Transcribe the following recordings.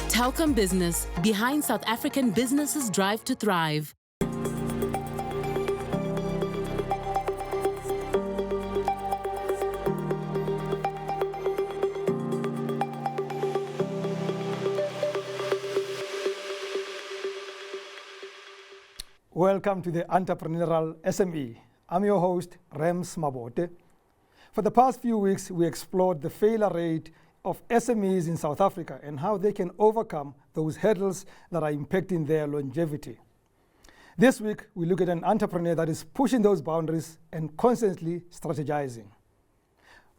Telkom Business, behind South African businesses' drive to thrive. Welcome to the Entrepreneurial SME. I'm your host, Rams Mabote. For the past few weeks, we explored the failure rate of SMEs in South Africa and how they can overcome those hurdles that are impacting their longevity. This week, we look at an entrepreneur that is pushing those boundaries and constantly strategizing.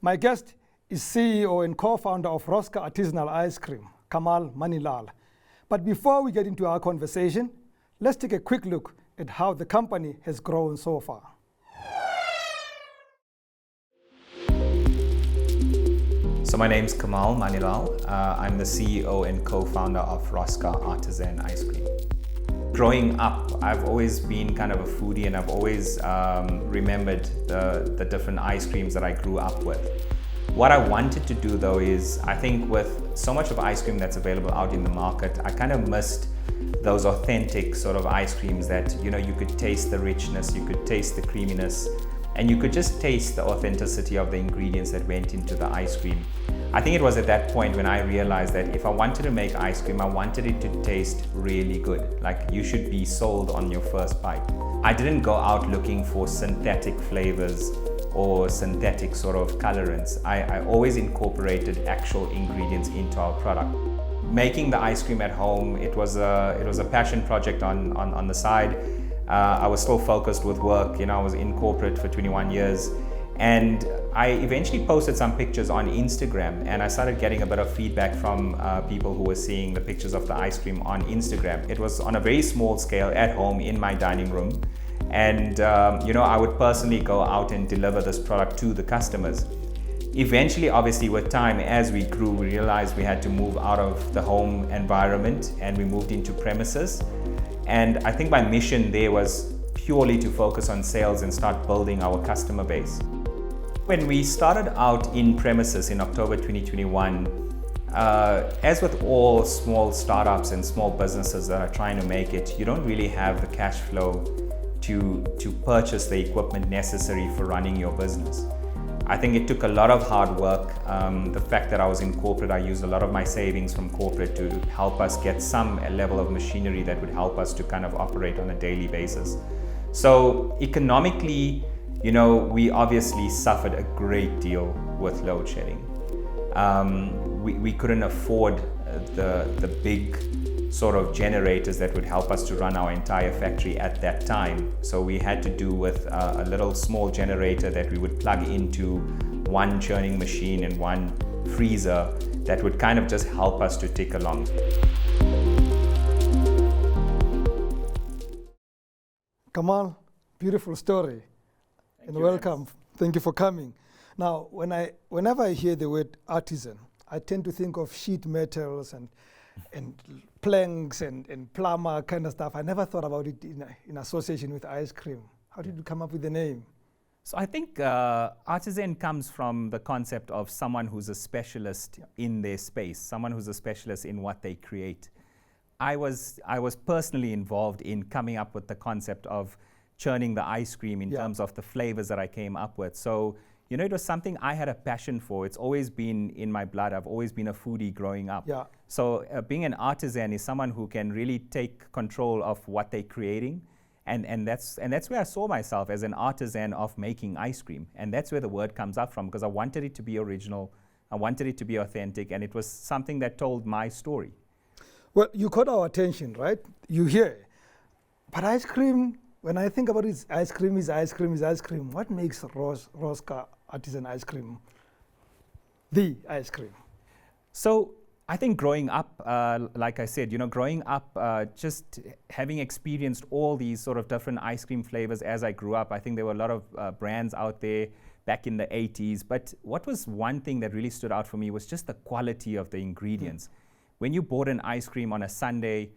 My guest is CEO and co-founder of Roska Artisan Ice Cream, Kamal Manilal. But before we get into our conversation, let's take a quick look at how the company has grown so far. So my name's Kamal Manilal. I'm the CEO and co-founder of Roska Artisan Ice Cream. Growing up, I've always been kind of a foodie, and I've always remembered the different ice creams that I grew up with. What I wanted to do though is, I think with so much of ice cream that's available out in the market, I kind of missed those authentic sort of ice creams that, you know, you could taste the richness, you could taste the creaminess, and you could just taste the authenticity of the ingredients that went into the ice cream. I think it was at that point when I realized that if I wanted to make ice cream, I wanted it to taste really good. Like, you should be sold on your first bite. I didn't go out looking for synthetic flavors or synthetic sort of colorants. I always incorporated actual ingredients into our product. Making the ice cream at home, it was a passion project on the side. I was still focused with work. You know, I was in corporate for 21 years, and I eventually posted some pictures on Instagram, and I started getting a bit of feedback from people who were seeing the pictures of the ice cream on Instagram. It was on a very small scale at home in my dining room, and you know, I would personally go out and deliver this product to the customers. Eventually, obviously, with time, as we grew, we realized we had to move out of the home environment, and we moved into premises. And I think my mission there was purely to focus on sales and start building our customer base. When we started out in premises in October 2021, as with all small startups and small businesses that are trying to make it, you don't really have the cash flow to purchase the equipment necessary for running your business. I think it took a lot of hard work. The fact that I was in corporate, I used a lot of my savings from corporate to help us get some level of machinery that would help us to kind of operate on a daily basis. So economically, you know, we obviously suffered a great deal with load shedding. We couldn't afford the big sort of generators that would help us to run our entire factory at that time. So we had to do with a little small generator that we would plug into one churning machine and one freezer that would kind of just help us to tick along. Kamal, beautiful story. And welcome. Thank you for coming. Now, whenever I hear the word artisan, I tend to think of sheet metals and planks and plumber kind of stuff. I never thought about it in association with ice cream. How did you come up with the name? So I think artisan comes from the concept of someone who's a specialist in their space, someone who's a specialist in what they create. I was personally involved in coming up with the concept of churning the ice cream in terms of the flavors that I came up with. So, you know, it was something I had a passion for. It's always been in my blood. I've always been a foodie growing up. Yeah. So being an artisan is someone who can really take control of what they're creating. And that's where I saw myself, as an artisan of making ice cream. And that's where the word comes up from, because I wanted it to be original. I wanted it to be authentic, and it was something that told my story. Well, you caught our attention, right? You hear. But ice cream, when I think about it, ice cream is ice cream is ice cream. What makes Roska Artisan Ice Cream the ice cream? So I think growing up, like I said, you know, growing up, just having experienced all these sort of different ice cream flavors as I grew up, I think there were a lot of brands out there back in the 80s. But what was one thing that really stood out for me was just the quality of the ingredients. When you bought an ice cream on a Sunday,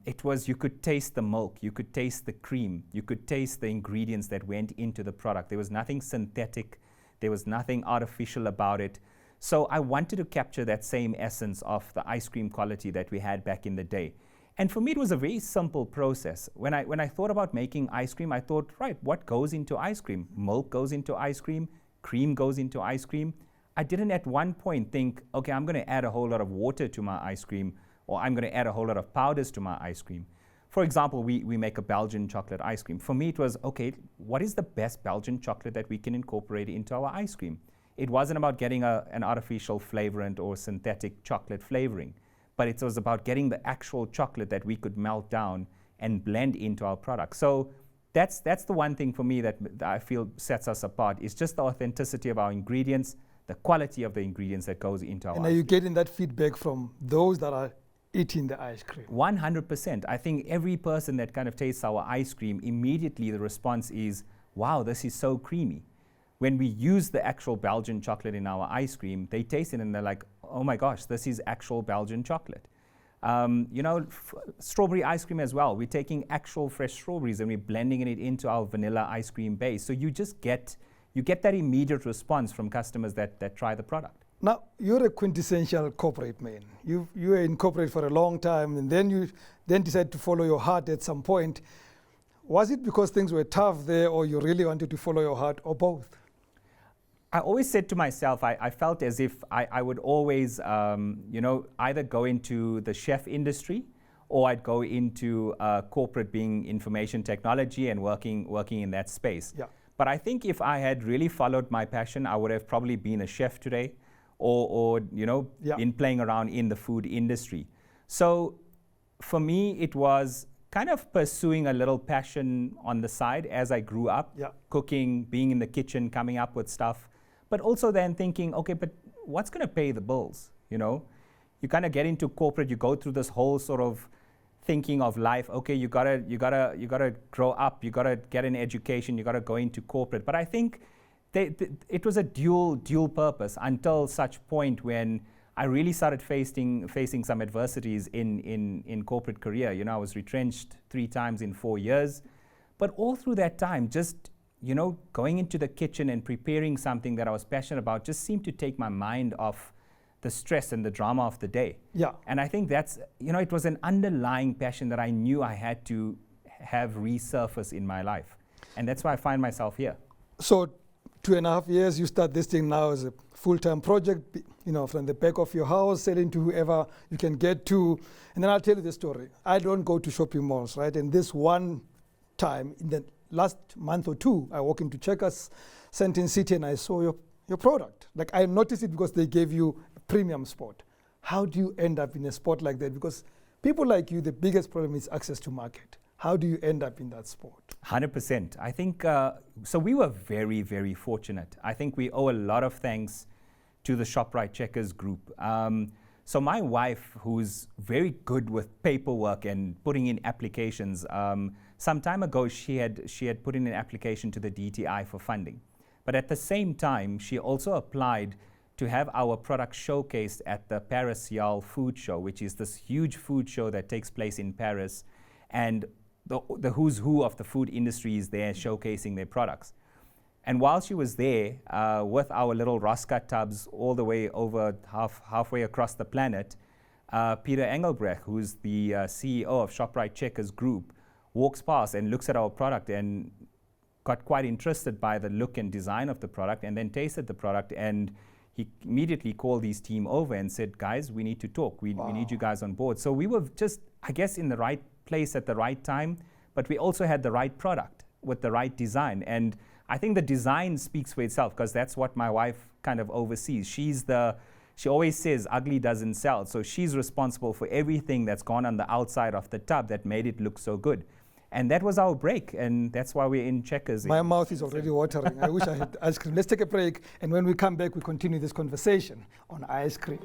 it was, you could taste the milk, you could taste the cream, you could taste the ingredients that went into the product. There was nothing synthetic, there was nothing artificial about it. So I wanted to capture that same essence of the ice cream quality that we had back in the day. And for me, it was a very simple process. When I thought about making ice cream, I thought, right, what goes into ice cream? Milk goes into ice cream, cream goes into ice cream. I didn't at one point think, okay, I'm going to add a whole lot of water to my ice cream, or I'm going to add a whole lot of powders to my ice cream. For example, we make a Belgian chocolate ice cream. For me, it was, okay, what is the best Belgian chocolate that we can incorporate into our ice cream? It wasn't about getting an artificial flavorant or synthetic chocolate flavoring, but it was about getting the actual chocolate that we could melt down and blend into our product. So that's the one thing for me that I feel sets us apart, is just the authenticity of our ingredients, the quality of the ingredients that goes into our And are you getting that feedback from those that are eating the ice cream? 100%. I think every person that kind of tastes our ice cream, immediately the response is, wow, this is so creamy. When we use the actual Belgian chocolate in our ice cream, they taste it and they're like, oh my gosh, this is actual Belgian chocolate. Strawberry ice cream as well. We're taking actual fresh strawberries and we're blending it into our vanilla ice cream base. So you just get that immediate response from customers that try the product. Now, you're a quintessential corporate man. You were in corporate for a long time, and then you decided to follow your heart at some point. Was it because things were tough there, or you really wanted to follow your heart, or both? I always said to myself, I felt as if I would always, either go into the chef industry, or I'd go into corporate, being information technology and working in that space. Yeah. But I think if I had really followed my passion, I would have probably been a chef today, or been playing around in the food industry. So for me, it was kind of pursuing a little passion on the side as I grew up, cooking, being in the kitchen, coming up with stuff, but also then thinking, okay, but what's going to pay the bills? You kind of get into corporate, you go through this whole sort of thinking of life. Okay, you gotta grow up, you gotta get an education, you gotta go into corporate. But I think it was a dual purpose until such point when I really started facing some adversities in corporate career. I was retrenched 3 times in 4 years, but all through that time, just going into the kitchen and preparing something that I was passionate about just seemed to take my mind off the stress and the drama of the day. Yeah. And I think that's, it was an underlying passion that I knew I had to have resurface in my life. And that's why I find myself here. So 2.5 years, you start this thing now as a full-time project, from the back of your house, selling to whoever you can get to. And then I'll tell you the story. I don't go to shopping malls, right? And this one time, in the last month or 2, I walk into Checkers, Sentin City, and I saw your product. Like, I noticed it because they gave you a premium spot. How do you end up in a spot like that? Because people like you, the biggest problem is access to market. How do you end up in that spot? 100%. I think, so we were very, very fortunate. I think we owe a lot of thanks to the ShopRite Checkers group. So my wife, who's very good with paperwork and putting in applications, some time ago she had put in an application to the DTI for funding. But at the same time, she also applied to have our product showcased at the Paris Yale Food Show, which is this huge food show that takes place in Paris. And the who's who of the food industry is there showcasing their products. And while she was there with our little Roska tubs all the way over halfway across the planet, Peter Engelbrecht, who's the CEO of ShopRite Checkers Group, walks past and looks at our product and got quite interested by the look and design of the product, and then tasted the product, and he immediately called his team over and said, guys, we need to talk. We need you guys on board. So we were just, I guess, in the right place at the right time, but we also had the right product with the right design. And I think the design speaks for itself, because that's what my wife kind of oversees. She always says ugly doesn't sell. So she's responsible for everything that's gone on the outside of the tub that made it look so good. And that was our break, and that's why we're in Checkers. My mouth is already watering. I wish I had ice cream. Let's take a break, and when we come back, we continue this conversation on ice cream.